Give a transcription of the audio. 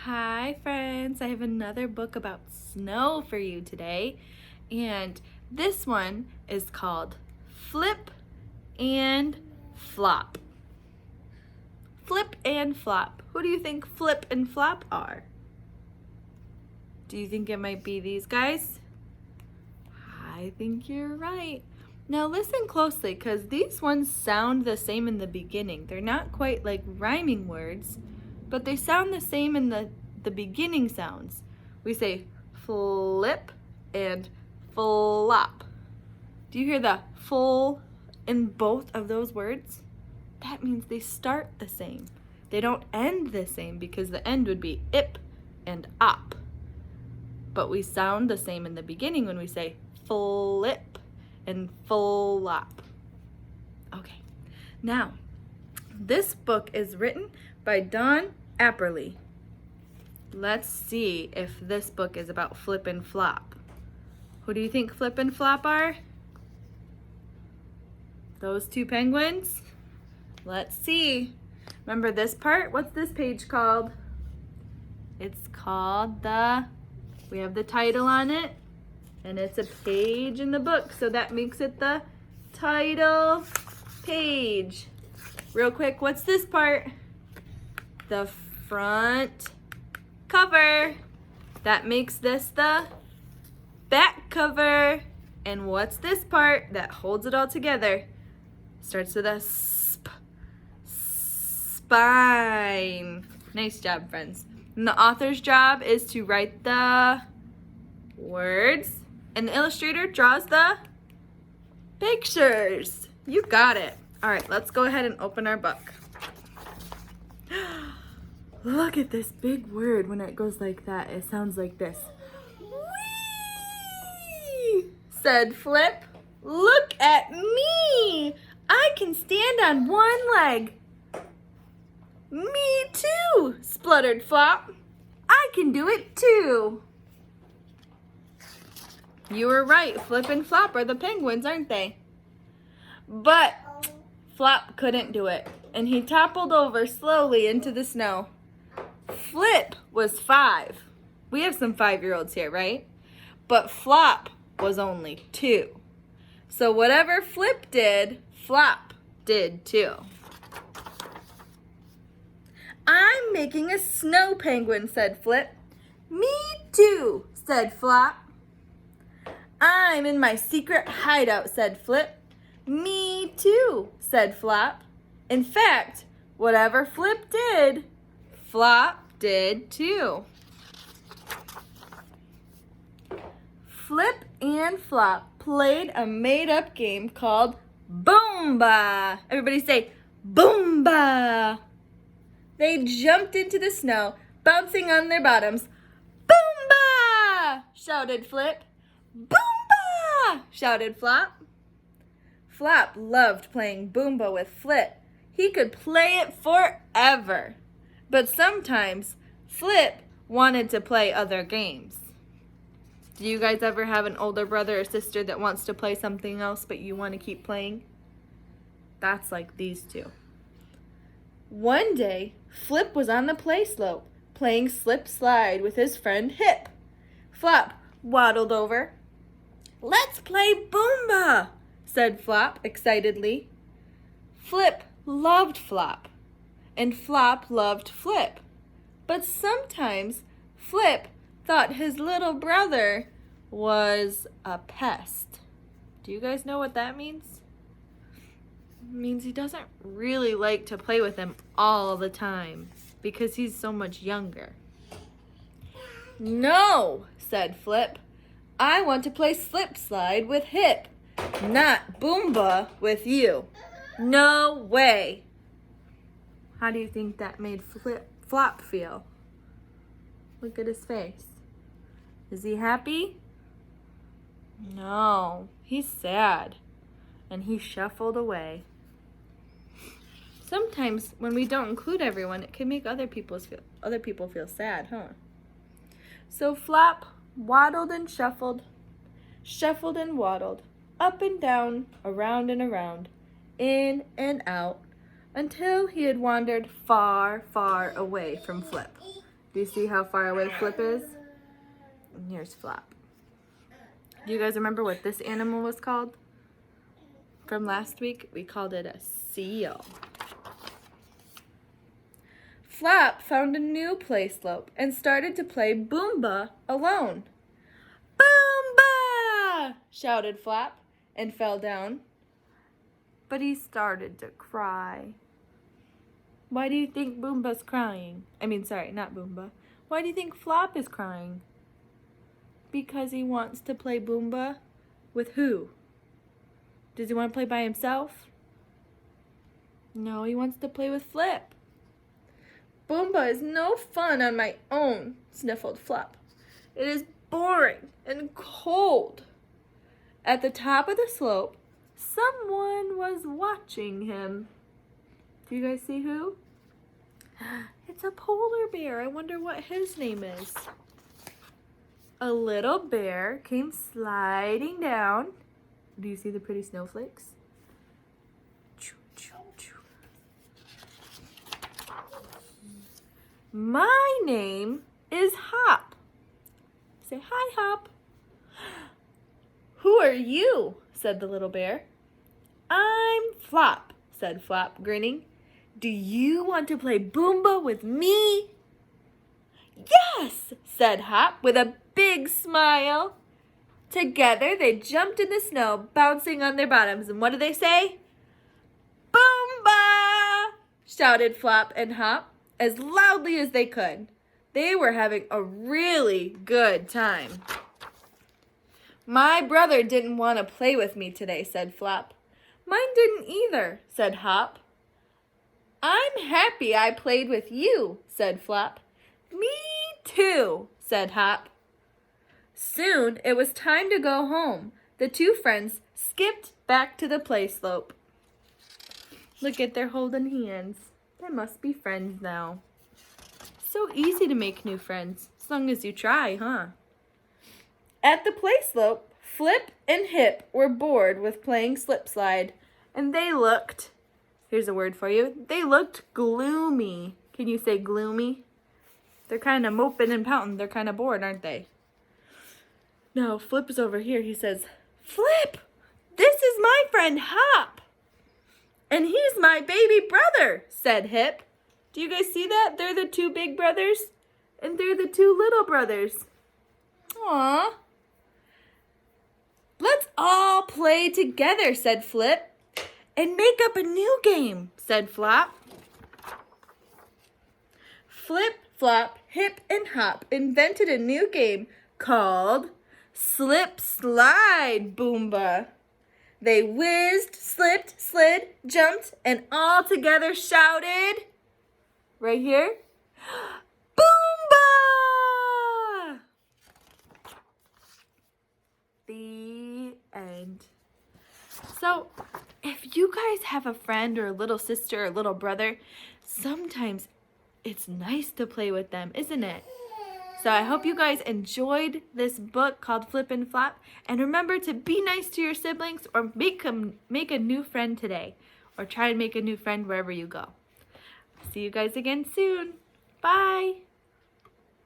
Hi friends, I have another book about snow for you today, and this one is called Flip and Flop. Flip and Flop. Who do you think Flip and Flop are? Do you think it might be these guys? I think you're right. Now listen closely, because these ones sound the same in the beginning. They're not quite like rhyming words, but they sound the same in the beginning sounds. We say flip and flop. Do you hear the full in both of those words? That means they start the same. They don't end the same, because the end would be ip and op. But we sound the same in the beginning when we say flip and flop. Okay, now this book is written by Dawn Apperley. Let's see if this book is about flip and flop. Who do you think Flip and Flop are? Those two penguins? Let's see. Remember this part? What's this page called? It's called we have the title on it, and it's a page in the book, so that makes it the title page. Real quick, what's this part? The front cover. That makes this the back cover. And what's this part that holds it all together? Starts with a spine. Nice job, friends. And the author's job is to write the words, and the illustrator draws the pictures. You got it. All right, let's go ahead and open our book. Look at this big word. When it goes like that, it sounds like this. Whee! Said Flip. Look at me. I can stand on one leg. Me too, spluttered Flop. I can do it too. You were right. Flip and Flop are the penguins, aren't they? But Flop couldn't do it, and he toppled over slowly into the snow. Flip was 5. We have some 5-year-olds here, right? But Flop was only 2. So whatever Flip did, Flop did too. I'm making a snow penguin, said Flip. Me too, said Flop. I'm in my secret hideout, said Flip. Me too, said Flop. In fact, whatever Flip did, Flop did too. Flip and Flop played a made-up game called Boomba. Everybody say Boomba. They jumped into the snow, bouncing on their bottoms. Boomba! Shouted Flip. Boomba! Shouted Flop. Flop loved playing Boomba with Flip. He could play it forever. But sometimes Flip wanted to play other games. Do you guys ever have an older brother or sister that wants to play something else but you want to keep playing? That's like these two. One day, Flip was on the play slope, playing slip slide with his friend Hip. Flop waddled over. Let's play Boomba, said Flop excitedly. Flip loved Flop, and Flop loved Flip. But sometimes Flip thought his little brother was a pest. Do you guys know what that means? It means he doesn't really like to play with him all the time because he's so much younger. No, said Flip. I want to play slip slide with Hip, not Boomba with you. No way. How do you think that made Flop feel? Look at his face. Is he happy? No, he's sad. And he shuffled away. Sometimes when we don't include everyone, it can make other people feel sad, huh? So Flop waddled and shuffled and waddled, up and down, around and around, in and out, until he had wandered far, far away from Flip. Do you see how far away Flip is? And here's Flap. Do you guys remember what this animal was called? From last week, we called it a seal. Flap found a new play slope and started to play Boomba alone. Boomba! Shouted Flap and fell down. But he started to cry. Why do you think Boomba's crying? Sorry, not Boomba. Why do you think Flap is crying? Because he wants to play Boomba with who? Does he want to play by himself? No, he wants to play with Flip. Boomba is no fun on my own, sniffled Flap. It is boring and cold. At the top of the slope, someone was watching him. Do you guys see who? It's a polar bear. I wonder what his name is. A little bear came sliding down. Do you see the pretty snowflakes? My name is Hop. Say hi, Hop. Who are you? Said the little bear. I'm Flop, said Flap, grinning. Do you want to play Boomba with me? Yes, said Hop with a big smile. Together they jumped in the snow, bouncing on their bottoms. And what do they say? Boomba! Shouted Flop and Hop as loudly as they could. They were having a really good time. My brother didn't want to play with me today, said Flop. Mine didn't either, said Hop. I'm happy I played with you, said Flop. Me too, said Hop. Soon it was time to go home. The two friends skipped back to the play slope. Look at they're holding hands. They must be friends now. So easy to make new friends, as long as you try, huh? At the play slope, Flip and Hip were bored with playing slip slide, and they looked, here's a word for you, they looked gloomy. Can you say gloomy? They're kind of moping and pouting. They're kind of bored, aren't they? No, Flip is over here. He says, Flip, this is my friend Hop. And he's my baby brother, said Hip. Do you guys see that? They're the two big brothers, and they're the two little brothers. Aww. Let's all play together, said Flip. And make up a new game, said Flop. Flip, Flop, Hip, and Hop invented a new game called Slip Slide Boomba. They whizzed, slipped, slid, jumped, and all together shouted, right here, Boomba! The end. So, if you guys have a friend or a little sister or little brother, sometimes it's nice to play with them, isn't it? So I hope you guys enjoyed this book called Flip and Flop. And remember to be nice to your siblings or make a new friend today. Or try and make a new friend wherever you go. See you guys again soon. Bye.